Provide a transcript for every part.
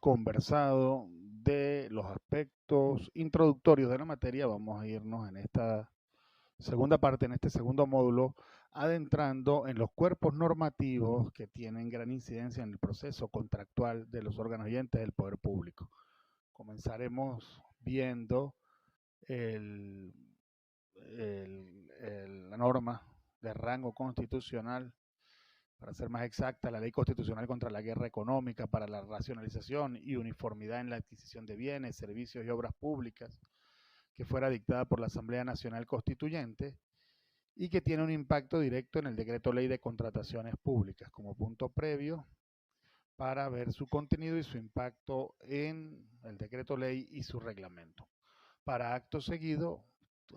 conversado de los aspectos introductorios de la materia, vamos a irnos en esta segunda parte, en este segundo módulo, adentrando en los cuerpos normativos que tienen gran incidencia en el proceso contractual de los órganos oyentes del poder público. Comenzaremos viendo la norma de rango constitucional, para ser más exacta, la Ley Constitucional contra la Guerra Económica para la racionalización y uniformidad en la adquisición de bienes, servicios y obras públicas, que fuera dictada por la Asamblea Nacional Constituyente y que tiene un impacto directo en el Decreto Ley de Contrataciones Públicas como punto previo para ver su contenido y su impacto en el Decreto Ley y su reglamento. Para acto seguido,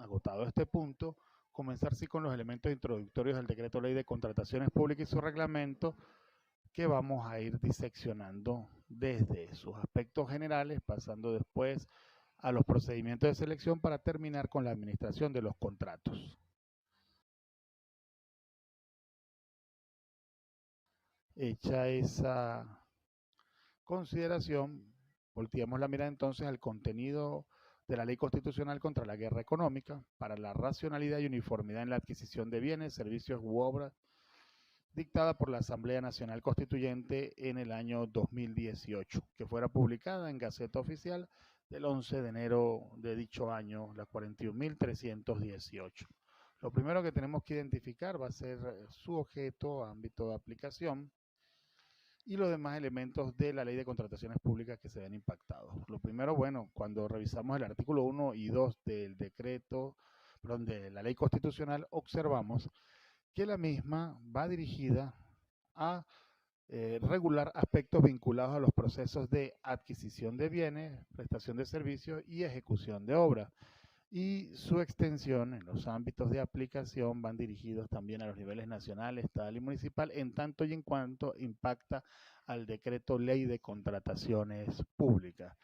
agotado este punto, comenzar sí con los elementos introductorios del Decreto Ley de Contrataciones Públicas y su reglamento, que vamos a ir diseccionando desde sus aspectos generales, pasando después a los procedimientos de selección para terminar con la administración de los contratos. Hecha esa consideración, volteamos la mirada entonces al contenido de la Ley Constitucional contra la Guerra Económica para la racionalidad y uniformidad en la adquisición de bienes, servicios u obras, dictada por la Asamblea Nacional Constituyente en el año 2018, que fuera publicada en Gaceta Oficial del 11 de enero de dicho año, la 41.318. Lo primero que tenemos que identificar va a ser su objeto, ámbito de aplicación, y los demás elementos de la Ley de Contrataciones Públicas que se ven impactados. Lo primero, bueno, cuando revisamos el artículo 1 y 2 del decreto, perdón, de la Ley Constitucional, observamos que la misma va dirigida a regular aspectos vinculados a los procesos de adquisición de bienes, prestación de servicios y ejecución de obras. Y su extensión en los ámbitos de aplicación van dirigidos también a los niveles nacional, estatal y municipal, en tanto y en cuanto impacta al decreto ley de contrataciones públicas.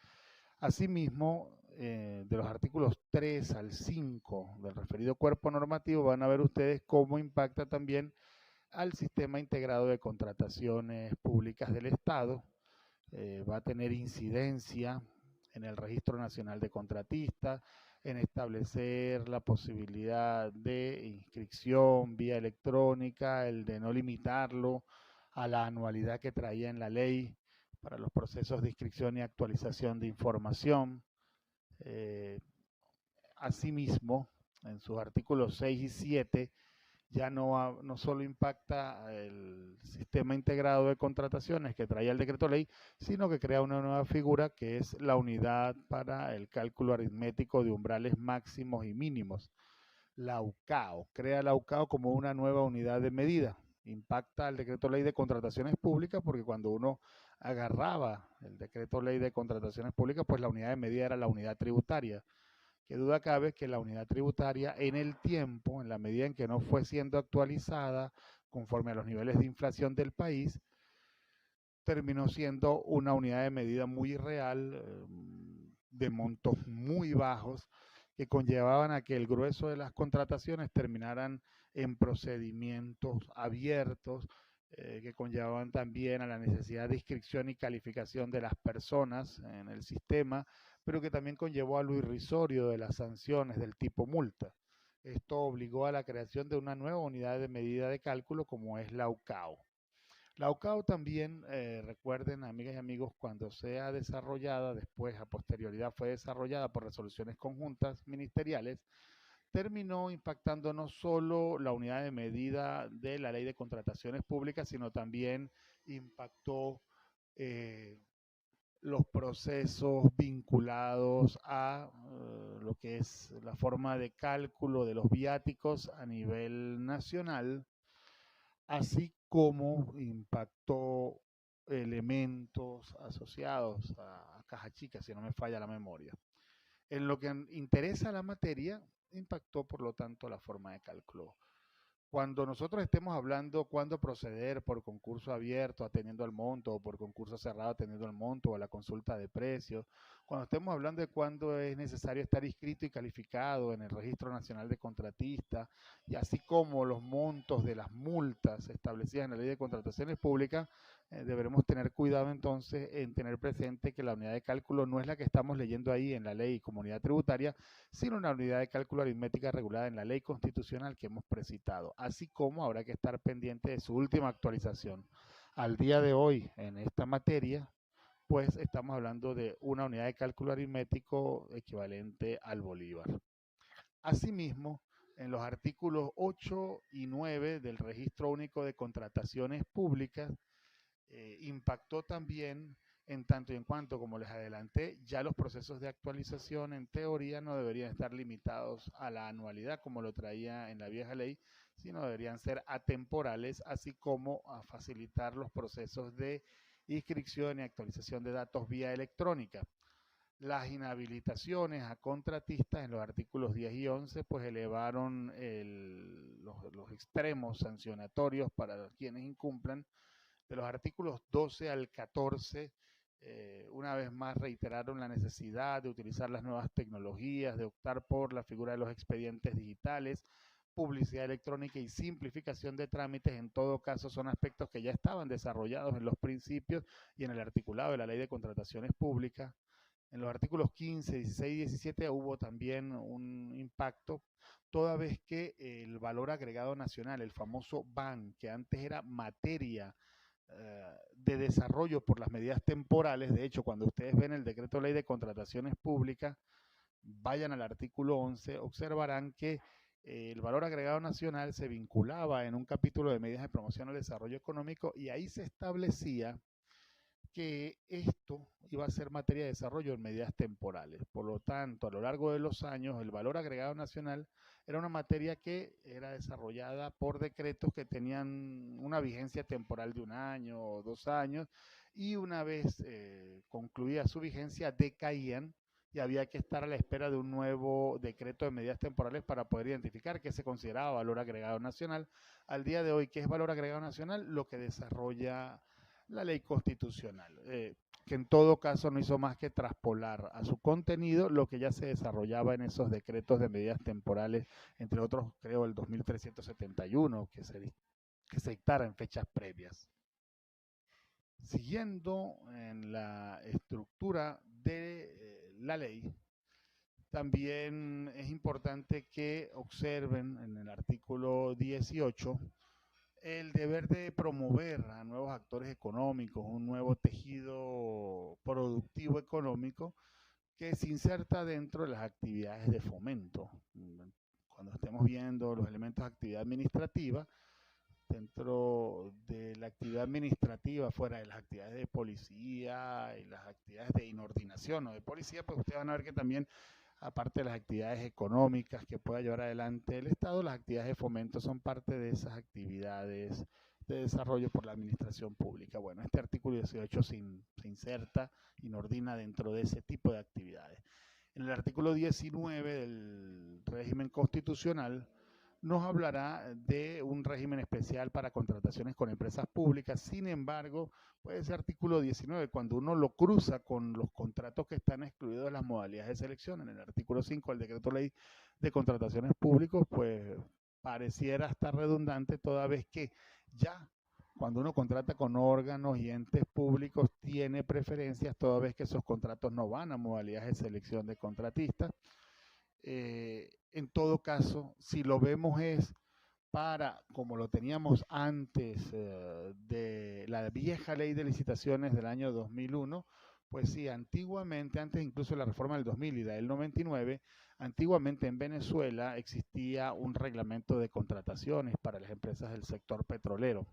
Asimismo, de los artículos 3 al 5 del referido cuerpo normativo van a ver ustedes cómo impacta también al sistema integrado de contrataciones públicas del Estado. Va a tener incidencia en el Registro Nacional de Contratistas, en establecer la posibilidad de inscripción vía electrónica, el de no limitarlo a la anualidad que traía en la ley para los procesos de inscripción y actualización de información. Asimismo, en sus artículos 6 y 7, ya no solo impacta el sistema integrado de contrataciones que traía el decreto ley, sino que crea una nueva figura que es la unidad para el cálculo aritmético de umbrales máximos y mínimos, la UCAO. Crea la UCAO como una nueva unidad de medida. Impacta el decreto ley de contrataciones públicas porque cuando uno agarraba el decreto ley de contrataciones públicas, pues la unidad de medida era la unidad tributaria. Qué duda cabe que la unidad tributaria en el tiempo, en la medida en que no fue siendo actualizada conforme a los niveles de inflación del país, terminó siendo una unidad de medida muy irreal, de montos muy bajos, que conllevaban a que el grueso de las contrataciones terminaran en procedimientos abiertos, que conllevaban también a la necesidad de inscripción y calificación de las personas en el sistema, pero que también conllevó a lo irrisorio de las sanciones del tipo multa. Esto obligó a la creación de una nueva unidad de medida de cálculo como es la UCAO. La UCAO también, recuerden, amigas y amigos, cuando sea desarrollada, después a posterioridad fue desarrollada por resoluciones conjuntas ministeriales, terminó impactando no solo la unidad de medida de la ley de contrataciones públicas, sino también impactó los procesos vinculados a lo que es la forma de cálculo de los viáticos a nivel nacional, así como impactó elementos asociados a Caja Chica, si no me falla la memoria. En lo que interesa la materia, impactó por lo tanto la forma de cálculo Cuando nosotros estemos hablando cuándo proceder por concurso abierto atendiendo al monto o por concurso cerrado atendiendo al monto o a la consulta de precios, cuando estemos hablando de cuándo es necesario estar inscrito y calificado en el Registro Nacional de Contratistas, y así como los montos de las multas establecidas en la Ley de Contrataciones Públicas, deberemos tener cuidado entonces en tener presente que la unidad de cálculo no es la que estamos leyendo ahí en la Ley Comunidad Tributaria, sino una unidad de cálculo aritmética regulada en la Ley Constitucional que hemos precitado, así como habrá que estar pendiente de su última actualización. Al día de hoy, en esta materia, pues estamos hablando de una unidad de cálculo aritmético equivalente al bolívar. Asimismo, en los artículos 8 y 9 del Registro Único de Contrataciones Públicas, impactó también en tanto y en cuanto, como les adelanté, ya los procesos de actualización en teoría no deberían estar limitados a la anualidad como lo traía en la vieja ley, sino deberían ser atemporales, así como a facilitar los procesos de inscripción y actualización de datos vía electrónica. Las inhabilitaciones a contratistas en los artículos 10 y 11 pues elevaron los extremos sancionatorios para quienes incumplan. De los artículos 12 al 14, una vez más reiteraron la necesidad de utilizar las nuevas tecnologías, de optar por la figura de los expedientes digitales, publicidad electrónica y simplificación de trámites. En todo caso, son aspectos que ya estaban desarrollados en los principios y en el articulado de la Ley de Contrataciones Públicas. En los artículos 15, 16 y 17 hubo también un impacto, toda vez que el valor agregado nacional, el famoso BAN, que antes era materia de desarrollo por las medidas temporales. De hecho, cuando ustedes ven el decreto de ley de contrataciones públicas, vayan al artículo 11, observarán que el valor agregado nacional se vinculaba en un capítulo de medidas de promoción al desarrollo económico y ahí se establecía que esto iba a ser materia de desarrollo en medidas temporales. Por lo tanto, a lo largo de los años, el valor agregado nacional era una materia que era desarrollada por decretos que tenían una vigencia temporal de 1 año o 2 años, y una vez concluida su vigencia decaían y había que estar a la espera de un nuevo decreto de medidas temporales para poder identificar qué se consideraba valor agregado nacional. Al día de hoy, ¿qué es valor agregado nacional? Lo que desarrolla la ley constitucional, que en todo caso no hizo más que traspolar a su contenido lo que ya se desarrollaba en esos decretos de medidas temporales, entre otros, creo, el 2371, que se dictara en fechas previas. Siguiendo en la estructura de la ley, también es importante que observen en el artículo 18 el deber de promover a nuevos actores económicos, un nuevo tejido productivo económico que se inserta dentro de las actividades de fomento. Cuando estemos viendo los elementos de actividad administrativa, dentro de la actividad administrativa, fuera de las actividades de policía y las actividades de inordinación o de policía, pues ustedes van a ver que también, aparte de las actividades económicas que pueda llevar adelante el Estado, las actividades de fomento son parte de esas actividades de desarrollo por la administración pública. Bueno, este artículo 18 se inserta, inordina dentro de ese tipo de actividades. En el artículo 19 del régimen constitucional nos hablará de un régimen especial para contrataciones con empresas públicas. Sin embargo, pues ese artículo 19, cuando uno lo cruza con los contratos que están excluidos de las modalidades de selección, en el artículo 5 del decreto ley de contrataciones públicas, pues pareciera estar redundante, toda vez que ya cuando uno contrata con órganos y entes públicos tiene preferencias, toda vez que esos contratos no van a modalidades de selección de contratistas. En todo caso, si lo vemos es para, como lo teníamos antes de la vieja ley de licitaciones del año 2001, pues sí, antiguamente, antes incluso de la reforma del 2000 y del 99, antiguamente en Venezuela existía un reglamento de contrataciones para las empresas del sector petrolero.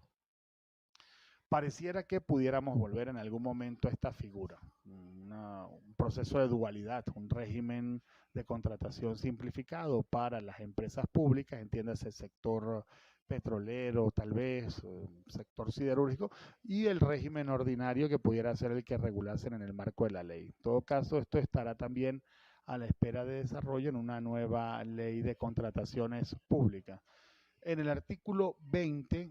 Pareciera que pudiéramos volver en algún momento a esta figura, un proceso de dualidad, un régimen de contratación simplificado para las empresas públicas, entiéndase el sector petrolero, tal vez, sector siderúrgico, y el régimen ordinario que pudiera ser el que regulasen en el marco de la ley. En todo caso, esto estará también a la espera de desarrollo en una nueva ley de contrataciones públicas. En el artículo 20,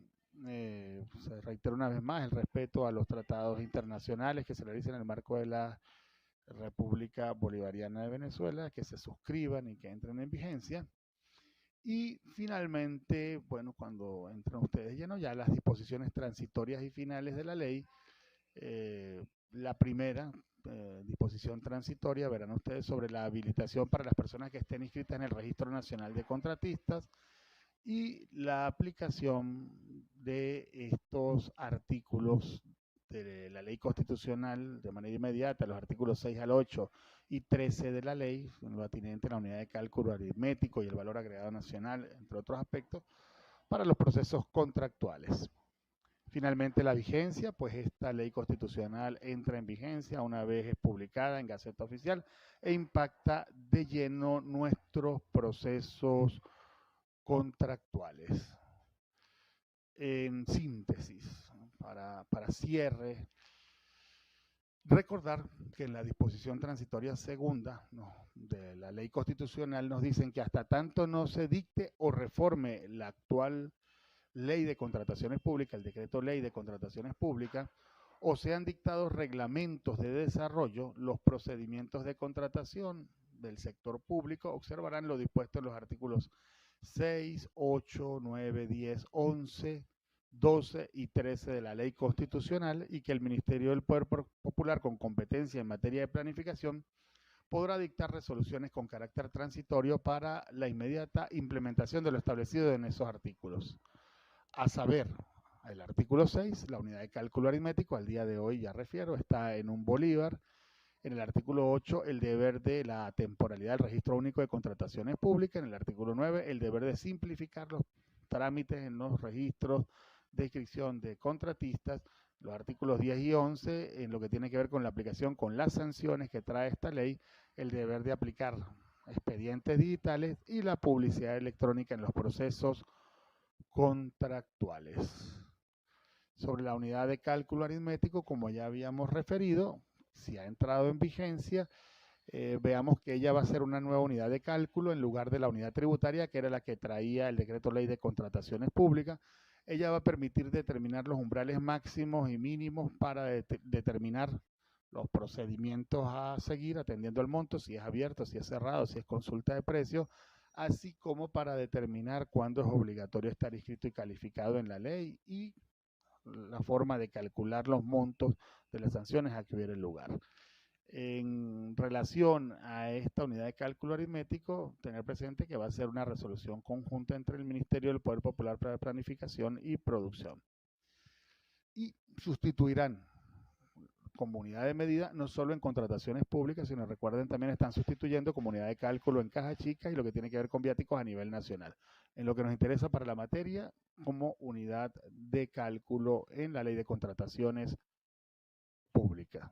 se reitera una vez más el respeto a los tratados internacionales que se realizan en el marco de la República Bolivariana de Venezuela, que se suscriban y que entren en vigencia. Y finalmente, bueno, cuando entran ustedes llenos ya las disposiciones transitorias y finales de la ley, la primera disposición transitoria, verán ustedes, sobre la habilitación para las personas que estén inscritas en el Registro Nacional de Contratistas y la aplicación de estos artículos de la ley constitucional de manera inmediata, los artículos 6 al 8 y 13 de la ley, en lo atinente a la unidad de cálculo aritmético y el valor agregado nacional, entre otros aspectos, para los procesos contractuales. Finalmente, la vigencia, pues esta ley constitucional entra en vigencia una vez es publicada en Gaceta Oficial e impacta de lleno nuestros procesos contractuales. En síntesis, para cierre, recordar que en la disposición transitoria segunda de la ley constitucional nos dicen que hasta tanto no se dicte o reforme la actual ley de contrataciones públicas, el decreto ley de contrataciones públicas, o sean dictados reglamentos de desarrollo, los procedimientos de contratación del sector público observarán lo dispuesto en los artículos 6, 8, 9, 10, 11, 12 y 13 de la ley constitucional y que el Ministerio del Poder Popular con competencia en materia de planificación podrá dictar resoluciones con carácter transitorio para la inmediata implementación de lo establecido en esos artículos. A saber, el artículo 6, la unidad de cálculo aritmético, al día de hoy ya refiero, está en un bolívar. En el artículo 8, el deber de la temporalidad del registro único de contrataciones públicas. En el artículo 9, el deber de simplificar los trámites en los registros de inscripción de contratistas. Los artículos 10 y 11, en lo que tiene que ver con la aplicación con las sanciones que trae esta ley, el deber de aplicar expedientes digitales y la publicidad electrónica en los procesos contractuales. Sobre la unidad de cálculo aritmético, como ya habíamos referido, si ha entrado en vigencia, veamos que ella va a ser una nueva unidad de cálculo en lugar de la unidad tributaria, que era la que traía el decreto ley de contrataciones públicas. Ella va a permitir determinar los umbrales máximos y mínimos para determinar los procedimientos a seguir, atendiendo al monto, si es abierto, si es cerrado, si es consulta de precios, así como para determinar cuándo es obligatorio estar inscrito y calificado en la ley y la forma de calcular los montos de las sanciones a que hubiera lugar. En relación a esta unidad de cálculo aritmético, tener presente que va a ser una resolución conjunta entre el Ministerio del Poder Popular para Planificación y Producción. Y sustituirán como unidad de medida, no solo en contrataciones públicas, sino recuerden también están sustituyendo como unidad de cálculo en caja chica y lo que tiene que ver con viáticos a nivel nacional. En lo que nos interesa para la materia, como unidad de cálculo en la ley de contrataciones públicas.